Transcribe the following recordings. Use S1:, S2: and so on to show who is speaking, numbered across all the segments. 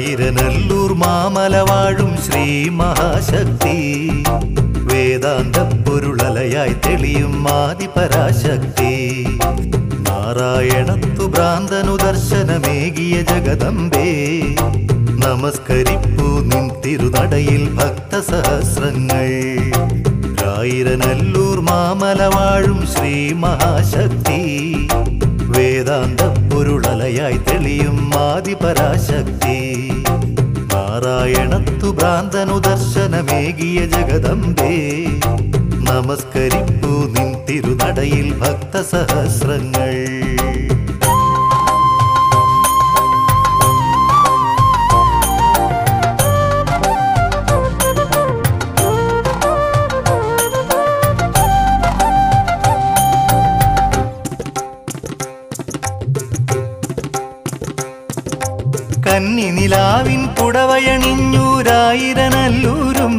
S1: രായിരനല്ലൂർ മാമല വാഴും ശ്രീ മഹാശക്തി, വേദാന്ത പൊരുളലയായി തെളിയും ആദിപരാശക്തി. നാരായണത്തു ഭ്രാന്തനു ദർശനമേകിയ ജഗദംബേ, നമസ്കരിപ്പൂ നിൻ തിരുനടയിൽ ഭക്തസഹസ്രങ്ങൾ. രായിരനല്ലൂർ മാമല വാഴും ശ്രീ മഹാശക്തി, വേദാന്ത പൊരുളലയായി തെളിയും ആദിപരാശക്തി. നാരായണത്തു ഭ്രാന്തനു ദർശനമേകിയ ജഗദംബേ, നമസ്കരിപ്പൂ നിൻ തിരുനടയിൽ ഭക്തസഹസ്രങ്ങൾ. കന്നി നിലാവിൻ പുടവയണിഞ്ഞു രായിരനല്ലൂരും,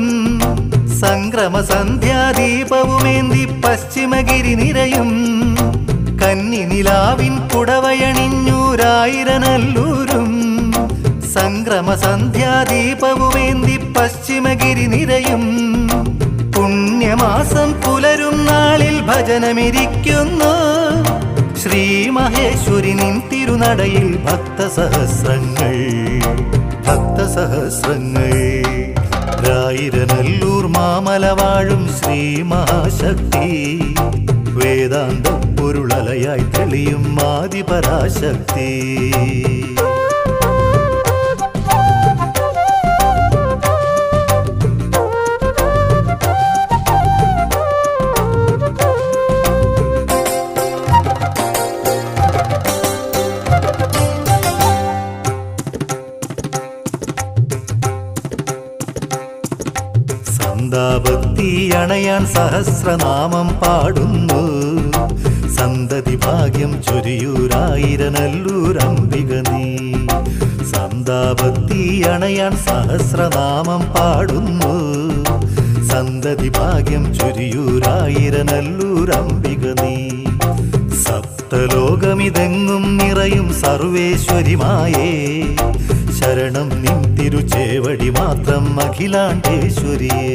S1: സംക്രമ സന്ധ്യാദീപവുമേന്തി പശ്ചിമഗിരി നിരയും. കന്നി നിലാവിൻ പുടവയണിഞ്ഞു രായിരനല്ലൂരും, സംക്രമ സന്ധ്യാദീപവുമേന്തി പശ്ചിമഗിരി നിരയും. പുണ്യമാസം പുലരും നാളിൽ ഭജനമിരിക്കുന്നു, ശ്രീ മഹേശ്വരി നിൻ തിരുനടയിൽ ഭക്തസഹസ്രങ്ങൾ, ഭക്തസഹസ്രങ്ങൾ. രായിരനല്ലൂർ മാമല വാഴും ശ്രീ മഹാശക്തി, വേദാന്ത പൊരുളലയായി തെളിയും ആദിപരാശക്തി. സന്താപത്തി അണയാൻ സഹസ്രനാമം പാടുന്നു, സന്തതി ഭാഗ്യം ചൊരിയൂരായിരനല്ലൂർ അംബിക നീ. സന്താപത്തി അണയാൻ സഹസ്രനാമം പാടുന്നു, സന്തതി ഭാഗ്യം ചൊരിയൂരായിരനല്ലൂർ അംബിക നീ. സപ്തലോകമിതെങ്ങും നിറയും സർവേശ്വരിമായേ, ശരണം നിൻ തിരുചേവടി മാത്രം അഖിലാണ്ടേശ്വരിയേ.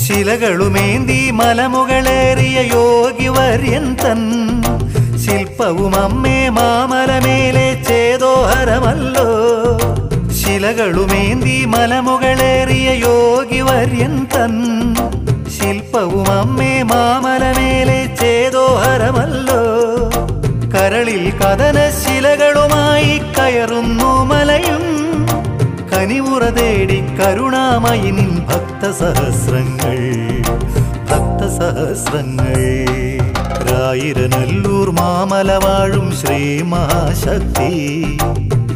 S1: ശിലകളുമേന്തി മലമുകളേറിയ യോഗിവര്യൻ തൻ, ശില്പവും അമ്മേ മാമലമേലെ ചേതോഹരമല്ലോ. ശിലകളുമേന്തി മലമുകളേറിയ യോഗിവര്യൻ തൻ, ശില്പവും അമ്മേ മാമലമേലെ ചേതോഹരമല്ലോ. കരളിൽ കഥനശിലകളുമായി കയറുന്നു മലയും, കനിവുറ തേടി കരുണാമയി നിൻ ഭക്തസഹസ്രങ്ങൾ, ഭക്തസഹസ്രങ്ങൾ. രായിരനല്ലൂർ മാമല വാഴും ശ്രീ മഹാശക്തി,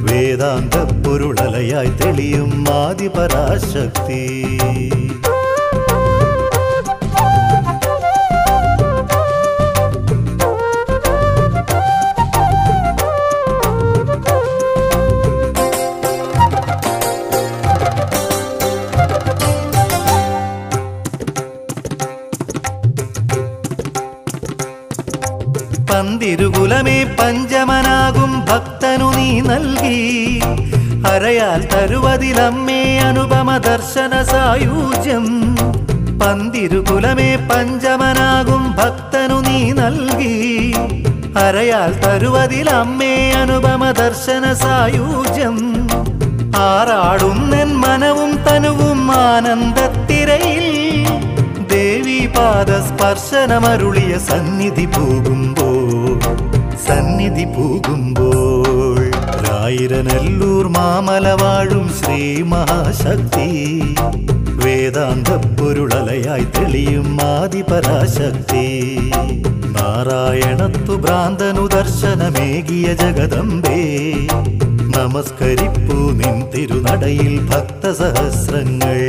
S1: വേദാന്ത പൊരുളലയായി തെളിയും ആദിപരാശക്തി. പന്തിരുകുലമേ പഞ്ചമനാകും ഭക്തനു നീ നൽകി, അരയാൽ തരുവതിലമ്മേ അനുപമ ദർശന സായൂജ്യം. പന്തിരുകുലമേ പഞ്ചമനാകും ഭക്തനു നീ നൽകി, അരയാൽ തരുവതിലമ്മേ അനുപമ ദർശന സായൂജ്യം. ആറാടുന്നെൻ മനവും തനുവും ആനന്ദത്തിരയിൽ, ദേവി പാദസ്പർശനമരുളിയ സന്നിധി പോകുമ്പോൾ, സന്നിധി പോകുമ്പോൾ. രായിരനല്ലൂർ മാമല വാഴും ശ്രീ മഹാശക്തി, വേദാന്ത പൊരുളലയായി തെളിയും ആദിപരാശക്തി. നാരായണത്തു ഭ്രാന്തനു ദർശനമേകിയ ജഗദംബേ, നമസ്കരിപ്പൂ നിൻ തിരുനടയിൽ ഭക്തസഹസ്രങ്ങൾ.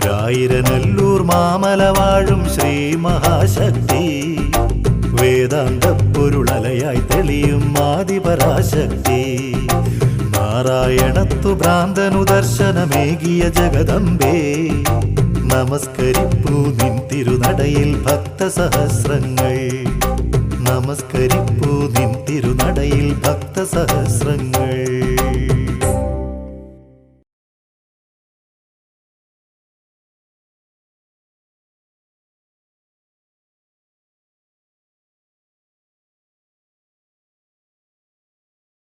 S1: രായിരനല്ലൂർ മാമല വാഴും ശ്രീ മഹാശക്തി, വേദാന്ത വേദാന്ത പൊരുളലയായി തെളിയും ആദിപരാശക്തി നാരായണത്തു ഭ്രാന്തനു ദർശനമേകിയ ജഗദംബേ നമസ്കരിപ്പൂ നിൻ തിരുനടയിൽ ഭക്തസഹസ്രങ്ങൾ നമസ്കരിപ്പൂ നിൻ തിരുനടയിൽ ഭക്തസഹസ്രങ്ങൾ